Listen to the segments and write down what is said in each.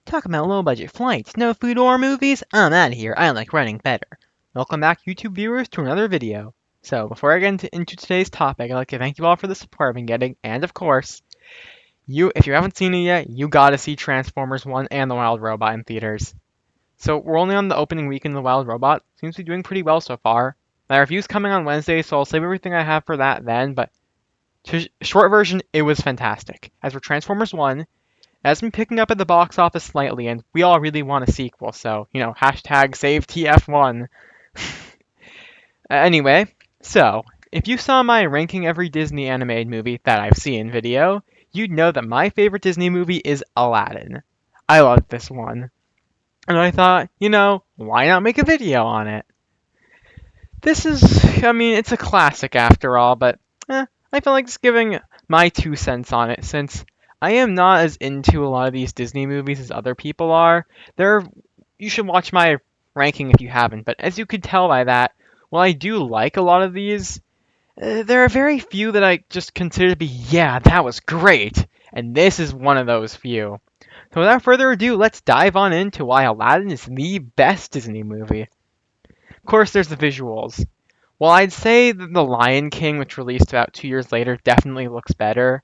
Talk about low-budget flights, no food or movies? I'm out of here. I like running better. Welcome back, YouTube viewers, to another video. So, before I get into today's topic, I'd like to thank you all for the support I've been getting, and of course, if you haven't seen it yet, you gotta see Transformers 1 and The Wild Robot in theaters. So, we're only on the opening weekend of The Wild Robot. Seems to be doing pretty well so far. My review's coming on Wednesday, so I'll save everything I have for that then, but short version, it was fantastic. As for Transformers 1, it has been picking up at the box office slightly, and we all really want a sequel, so, hashtag save TF1. Anyway, so, if you saw my ranking every Disney animated movie that I've seen video, you'd know that my favorite Disney movie is Aladdin. I love this one. And I thought, why not make a video on it? It's a classic after all, but I feel like just giving my 2 cents on it since I am not as into a lot of these Disney movies as other people are. You should watch my ranking if you haven't, but as you could tell by that, while I do like a lot of these, there are very few that I just consider to be, yeah, that was great, and this is one of those few. So without further ado, let's dive on into why Aladdin is the best Disney movie. Of course, there's the visuals. While I'd say that The Lion King, which released about 2 years later, definitely looks better.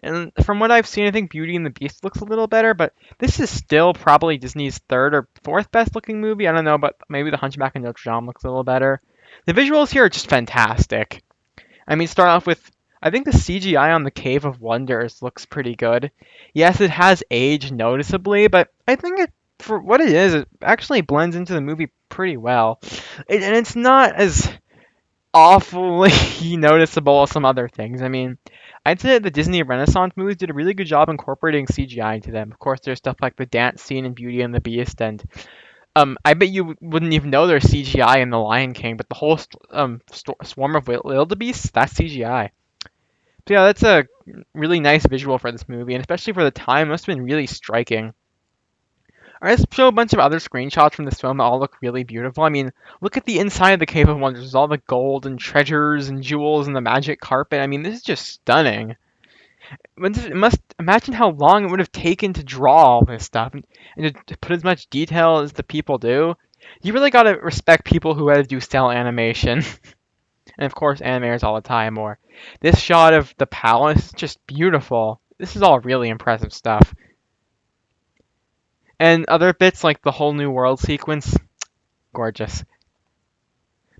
And from what I've seen, I think Beauty and the Beast looks a little better, but this is still probably Disney's third or fourth best looking movie. I don't know, but maybe The Hunchback of Notre Dame looks a little better. The visuals here are just fantastic. Start off with, I think the CGI on the Cave of Wonders looks pretty good. Yes, it has aged noticeably, but I think for what it is, it actually blends into the movie pretty well. And it's not as awfully noticeable as some other things. I'd say that the Disney Renaissance movies did a really good job incorporating CGI into them. Of course, there's stuff like the dance scene in Beauty and the Beast, and I bet you wouldn't even know there's CGI in The Lion King, but the whole swarm of wildebeests, that's CGI. So yeah, that's a really nice visual for this movie, and especially for the time, it must have been really striking. I just show a bunch of other screenshots from this film that all look really beautiful. Look at the inside of the Cave of Wonders. There's all the gold and treasures and jewels and the magic carpet. This is just stunning. It must imagine how long it would have taken to draw all this stuff and to put as much detail as the people do. You really gotta respect people who had to do cell animation. And of course, animators all the time. Or this shot of the palace is just beautiful. This is all really impressive stuff. And other bits like the whole new world sequence, gorgeous.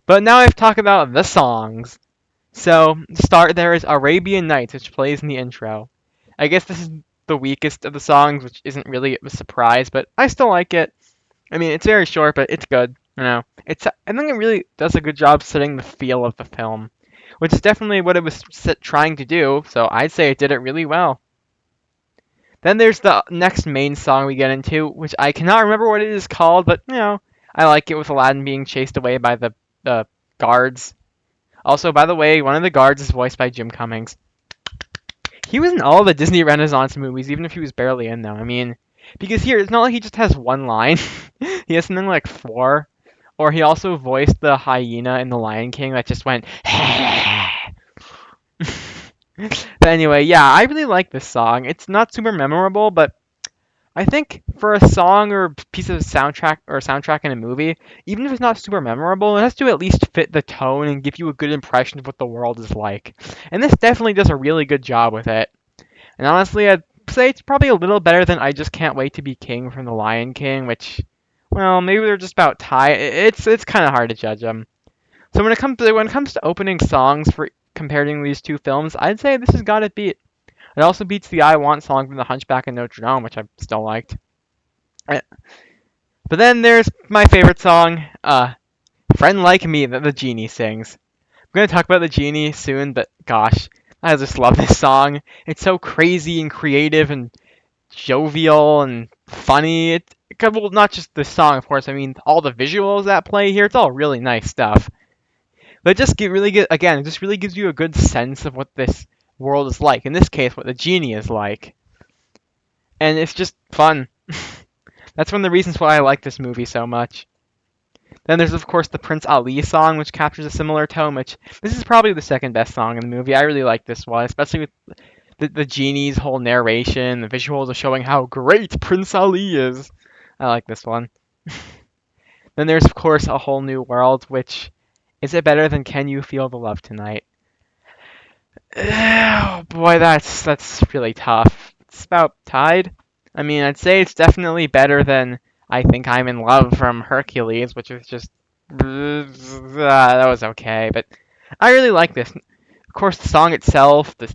But now I've talked about the songs. So, the start there is Arabian Nights, which plays in the intro. I guess this is the weakest of the songs, which isn't really a surprise, but I still like it. It's very short, but it's good. I think it really does a good job setting the feel of the film, which is definitely what it was trying to do, so I'd say it did it really well. Then there's the next main song we get into, which I cannot remember what it is called, but, I like it with Aladdin being chased away by the guards. Also, by the way, one of the guards is voiced by Jim Cummings. He was in all the Disney Renaissance movies, even if he was barely in them. Because here, it's not like he just has one line. He has something like four. Or he also voiced the hyena in The Lion King that just went, But anyway, yeah, I really like this song. It's not super memorable, but I think for a song or piece of soundtrack in a movie, even if it's not super memorable, it has to at least fit the tone and give you a good impression of what the world is like. And this definitely does a really good job with it. And honestly, I'd say it's probably a little better than I Just Can't Wait to Be King from The Lion King, which, well, maybe they're just about tied. It's kind of hard to judge them. So when it comes to opening songs for comparing these two films, I'd say this has got it beat. It also beats the I Want song from The Hunchback of Notre Dame, which I still liked. But then there's my favorite song, Friend Like Me, that the Genie sings. I'm going to talk about the Genie soon, but gosh, I just love this song. It's so crazy and creative and jovial and funny. Well, not just the song, of course. All the visuals that play here, it's all really nice stuff. But it just really gives you a good sense of what this world is like. In this case, what the genie is like. And it's just fun. That's one of the reasons why I like this movie so much. Then there's, of course, the Prince Ali song, which captures a similar tone, this is probably the second best song in the movie. I really like this one, especially with the genie's whole narration, the visuals of showing how great Prince Ali is. I like this one. Then there's of course A Whole New World, which is it better than Can You Feel the Love Tonight? Oh boy, that's really tough. It's about tied. I mean, I'd say it's definitely better than I Think I'm in Love from Hercules, which is just that was okay, but I really like this. Of course, the song itself, the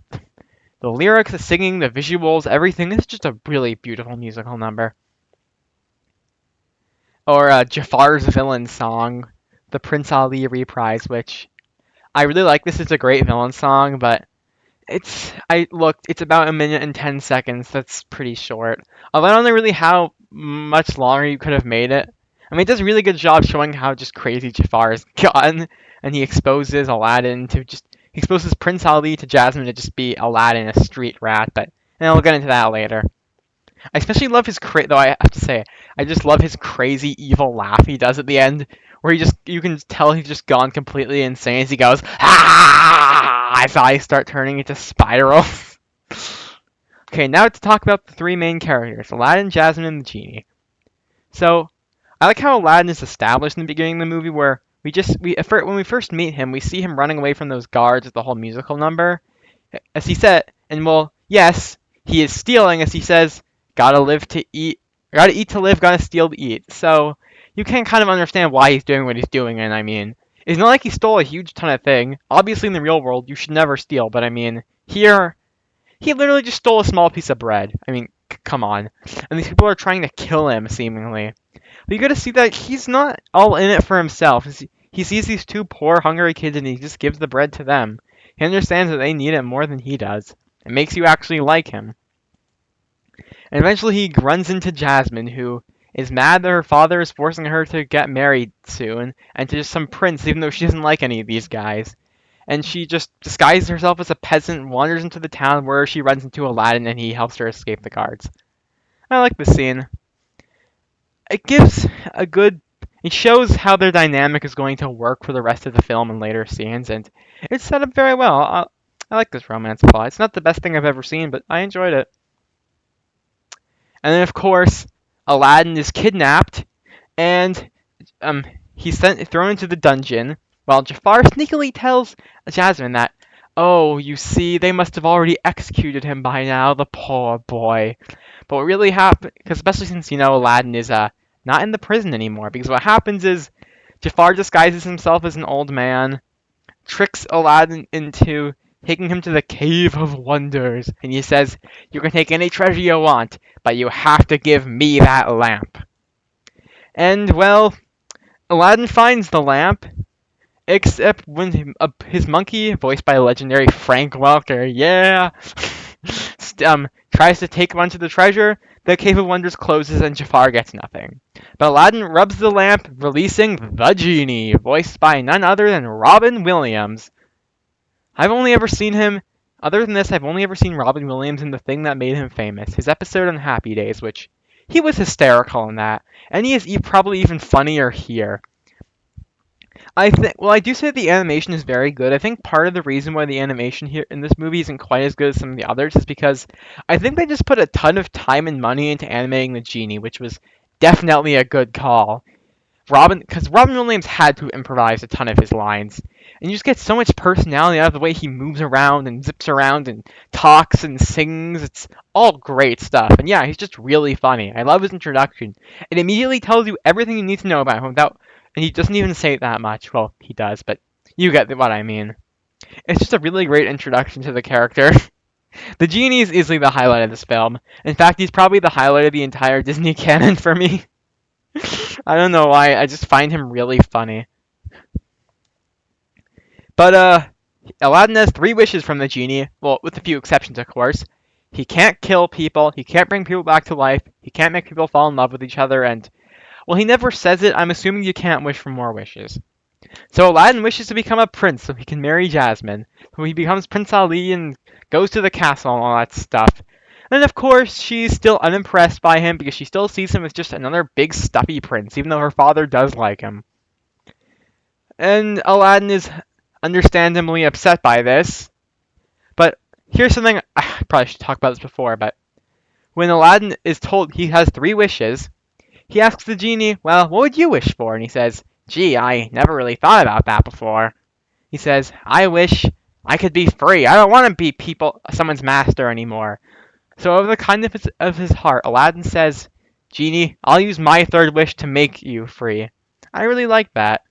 lyrics, the singing, the visuals, everything is just a really beautiful musical number. Or Jafar's villain song, the Prince Ali reprise, which I really like. This is a great villain song, but I looked, it's about a minute and 10 seconds. That's pretty short. Although I don't know really how much longer you could have made it. I mean, it does a really good job showing how just crazy Jafar has gotten, and he exposes Aladdin to just he exposes Prince Ali to Jasmine to just be Aladdin, a street rat. But and I'll get into that later. I especially love though I have to say I just love his crazy evil laugh he does at the end, where you can tell he's just gone completely insane as he goes ah, his eyes start turning into spirals. Okay, now to talk about the three main characters, Aladdin, Jasmine, and the genie. So I like how Aladdin is established in the beginning of the movie, where when we first meet him, we see him running away from those guards with the whole musical number, as he said, and well, yes, he is stealing, as he says, gotta live to eat, gotta eat to live, gotta steal to eat. So you can kind of understand why he's doing what he's doing, and I mean, it's not like he stole a huge ton of thing. Obviously, in the real world, you should never steal, but I mean, here, he literally just stole a small piece of bread. I mean, come on. And these people are trying to kill him, seemingly. But you gotta see that he's not all in it for himself. He sees these two poor, hungry kids, and he just gives the bread to them. He understands that they need it more than he does. It makes you actually like him. And eventually he runs into Jasmine, who is mad that her father is forcing her to get married soon, and to just some prince, even though she doesn't like any of these guys. And she just disguises herself as a peasant and wanders into the town, where she runs into Aladdin and he helps her escape the guards. I like this scene. It gives a good it shows how their dynamic is going to work for the rest of the film and later scenes, and it's set up very well. I like this romance plot. It's not the best thing I've ever seen, but I enjoyed it. And then, of course, Aladdin is kidnapped, and he's thrown into the dungeon, while Jafar sneakily tells Jasmine that, oh, you see, they must have already executed him by now, the poor boy. But what really happened, because especially since, Aladdin is not in the prison anymore, because what happens is Jafar disguises himself as an old man, tricks Aladdin into taking him to the Cave of Wonders, and he says, you can take any treasure you want, but you have to give me that lamp. And, well, Aladdin finds the lamp, except when his monkey, voiced by legendary Frank Welker, yeah, tries to take a bunch of the treasure, the Cave of Wonders closes and Jafar gets nothing. But Aladdin rubs the lamp, releasing the genie, voiced by none other than Robin Williams. I've only ever seen him, other than this, I've only ever seen Robin Williams in the thing that made him famous, his episode on Happy Days, which he was hysterical in that, and he is probably even funnier here. I do say the animation is very good. I think part of the reason why the animation here in this movie isn't quite as good as some of the others is because I think they just put a ton of time and money into animating the genie, which was definitely a good call. Because Robin Williams had to improvise a ton of his lines, and you just get so much personality out of the way he moves around and zips around and talks and sings. It's all great stuff, and yeah, he's just really funny. I love his introduction. It immediately tells you everything you need to know about him and he doesn't even say it that much. Well, he does, but you get what I mean. It's just a really great introduction to the character. The genie is easily the highlight of this film. In fact, he's probably the highlight of the entire Disney canon for me. I don't know why, I just find him really funny. But, Aladdin has 3 wishes from the genie, well, with a few exceptions, of course. He can't kill people, he can't bring people back to life, he can't make people fall in love with each other, and, well, he never says it, I'm assuming you can't wish for more wishes. So Aladdin wishes to become a prince so he can marry Jasmine, so he becomes Prince Ali and goes to the castle and all that stuff. And of course, she's still unimpressed by him because she still sees him as just another big stuffy prince, even though her father does like him. And Aladdin is understandably upset by this, but here's something I probably should talk about this before, but when Aladdin is told he has three wishes, he asks the genie, "Well, what would you wish for?" And he says, "Gee, I never really thought about that before." He says, "I wish I could be free. I don't want to be someone's master anymore." So, of the kindness of his heart, Aladdin says, "Genie, I'll use my third wish to make you free." I really like that.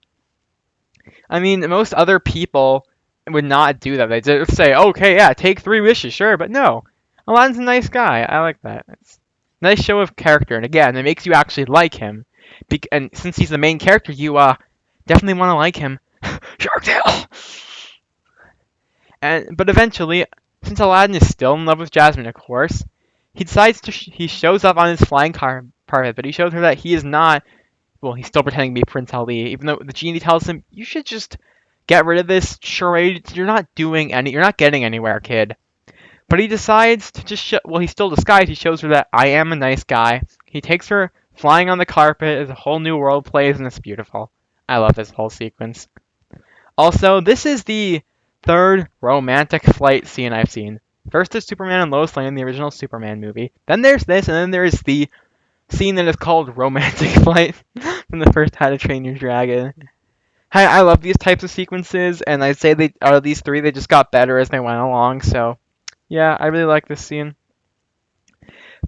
I mean, most other people would not do that. They just say, "Okay, yeah, take three wishes, sure," but no. Aladdin's a nice guy. I like that. It's a nice show of character, and again, it makes you actually like him. And since he's the main character, you definitely want to like him. Shark Tale. But eventually, since Aladdin is still in love with Jasmine, of course, he decides he shows up on his flying carpet, but he shows her that he is not. Well, he's still pretending to be Prince Ali, even though the genie tells him, "You should just get rid of this charade. You're not you're not getting anywhere, kid." But he decides to just well, he's still disguised. He shows her that I am a nice guy. He takes her flying on the carpet as a whole new world plays, and it's beautiful. I love this whole sequence. Also, this is the third romantic flight scene I've seen. First is Superman and Lois Lane in the original Superman movie. Then there's this, and then there's the scene that is called Romantic Flight from the first How to Train Your Dragon. I love these types of sequences, and I'd say they out of these three, they just got better as they went along. So, yeah, I really like this scene.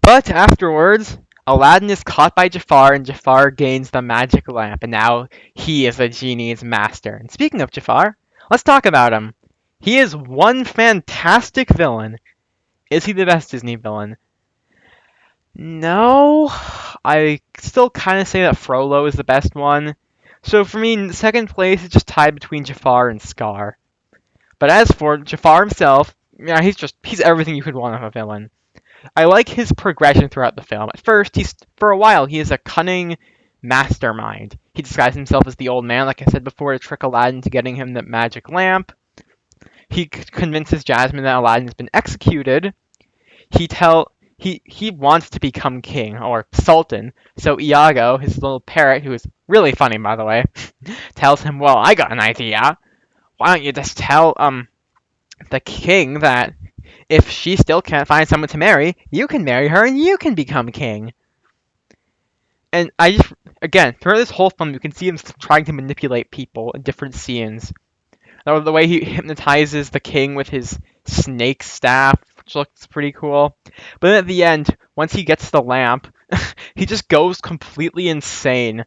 But afterwards, Aladdin is caught by Jafar, and Jafar gains the magic lamp, and now he is the genie's master. And speaking of Jafar, let's talk about him. He is one fantastic villain. Is he the best Disney villain? No, I still kind of say that Frollo is the best one. So for me, second place is just tied between Jafar and Scar. But as for Jafar himself, yeah, he's everything you could want of a villain. I like his progression throughout the film. At first, for a while he is a cunning mastermind. He disguises himself as the old man, like I said before, to trick Aladdin to getting him the magic lamp. He convinces Jasmine that Aladdin has been executed. He wants to become king or sultan. So Iago, his little parrot, who is really funny by the way, tells him, "Well, I got an idea. Why don't you just tell the king that if she still can't find someone to marry, you can marry her and you can become king." And again, throughout this whole film, you can see him trying to manipulate people in different scenes. The way he hypnotizes the king with his snake staff, which looks pretty cool. But then at the end, once he gets the lamp, he just goes completely insane.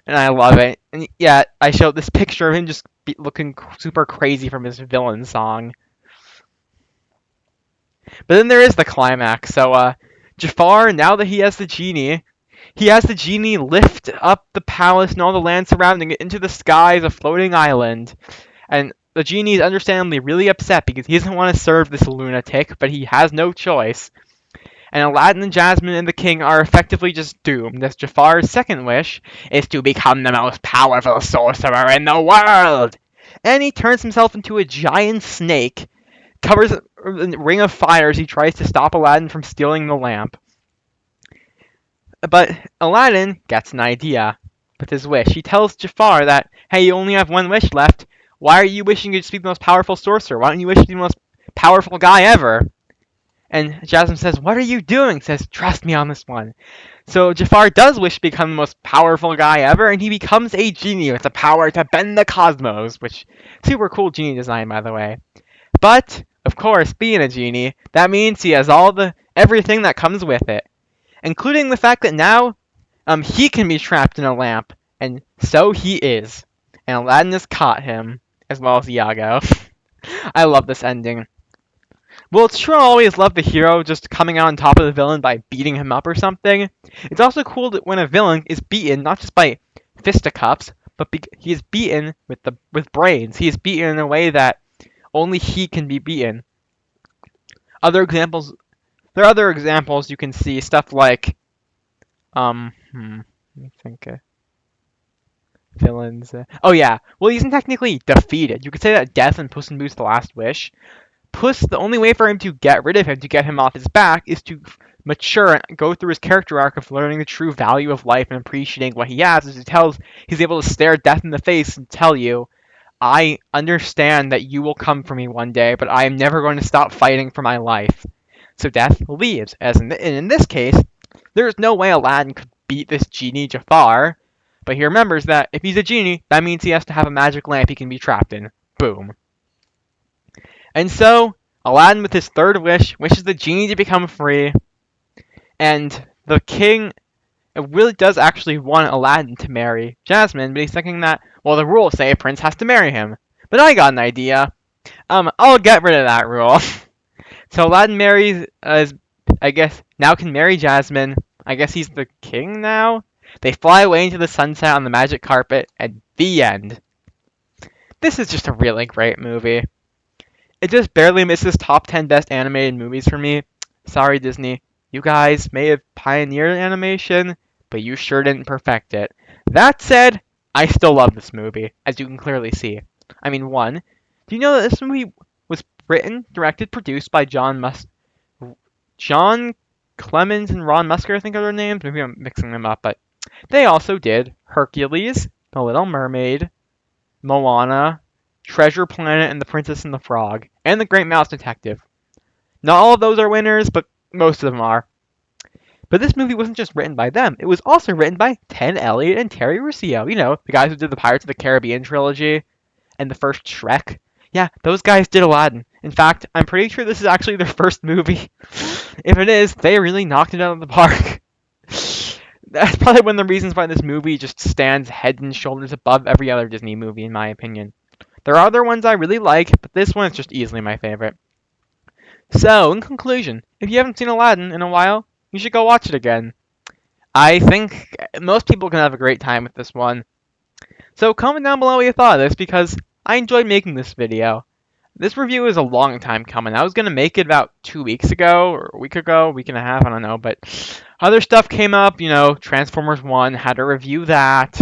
And I love it. And yeah, I showed this picture of him just looking super crazy from his villain song. But then there is the climax. So Jafar, now that he has the genie, lift up the palace and all the land surrounding it into the sky as a floating island. And the genie is understandably really upset because he doesn't want to serve this lunatic, but he has no choice. And Aladdin and Jasmine and the king are effectively just doomed, as Jafar's second wish is to become the most powerful sorcerer in the world. And he turns himself into a giant snake, covers a ring of fire as he tries to stop Aladdin from stealing the lamp. But Aladdin gets an idea with his wish. He tells Jafar that, "Hey, you only have one wish left. Why are you wishing to be the most powerful sorcerer? Why don't you wish to be the most powerful guy ever?" And Jasmine says, "What are you doing?" He says, "Trust me on this one." So Jafar does wish to become the most powerful guy ever, and he becomes a genie with the power to bend the cosmos, which super cool genie design, by the way. But of course, being a genie, that means he has everything that comes with it, including the fact that now he can be trapped in a lamp, and so he is. And Aladdin has caught him, as well as Iago. I love this ending. Well, it's true I always love the hero just coming out on top of the villain by beating him up or something. It's also cool that when a villain is beaten, not just by fisticuffs, but he is beaten with brains. He is beaten in a way that only he can be beaten. There are other examples you can see, stuff like, let me think. Villains. Oh yeah. Well, he isn't technically defeated. You could say that Death in Puss in Boots: The Last Wish. Puss, the only way for him to get rid of him, to get him off his back, is to mature and go through his character arc of learning the true value of life and appreciating what he has. As he's able to stare death in the face and tell you, I understand that you will come for me one day, but I am never going to stop fighting for my life. So Death leaves. And in this case, there's no way Aladdin could beat this genie Jafar, but he remembers that if he's a genie, that means he has to have a magic lamp he can be trapped in. Boom. And so, Aladdin, with his third wish, wishes the genie to become free, and the king really does actually want Aladdin to marry Jasmine, but he's thinking that, well, the rules say a prince has to marry him. But I got an idea. I'll get rid of that rule. So Aladdin marries, I guess, now can marry Jasmine. I guess he's the king now? They fly away into the sunset on the magic carpet, and the end. This is just a really great movie. It just barely misses top 10 best animated movies for me. Sorry, Disney. You guys may have pioneered animation, but you sure didn't perfect it. That said, I still love this movie, as you can clearly see. I mean, one, do you know that this movie was written, directed, produced by John Clemens and Ron Musker, I think are their names. Maybe I'm mixing them up, but they also did Hercules, The Little Mermaid, Moana, Treasure Planet and the Princess and the Frog, and The Great Mouse Detective. Not all of those are winners, but most of them are. But this movie wasn't just written by them. It was also written by Ken Elliott and Terry Rossio. You know, the guys who did the Pirates of the Caribbean trilogy and the first Shrek. Yeah, those guys did Aladdin. In fact, I'm pretty sure this is actually their first movie. If it is, they really knocked it out of the park. That's probably one of the reasons why this movie just stands head and shoulders above every other Disney movie, in my opinion. There are other ones I really like, but this one is just easily my favorite. So, in conclusion, if you haven't seen Aladdin in a while, you should go watch it again. I think most people can have a great time with this one. So comment down below what you thought of this, because I enjoyed making this video. This review is a long time coming. I was going to make it about 2 weeks ago, or a week and a half, I don't know, but other stuff came up, you know, Transformers 1, had to review that.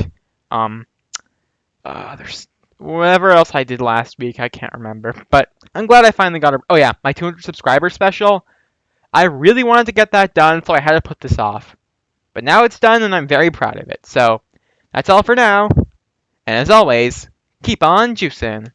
There's whatever else I did last week, I can't remember. But I'm glad I finally got oh yeah, my 200 subscriber special. I really wanted to get that done, so I had to put this off. But now it's done, and I'm very proud of it. So that's all for now. And as always, keep on juicing.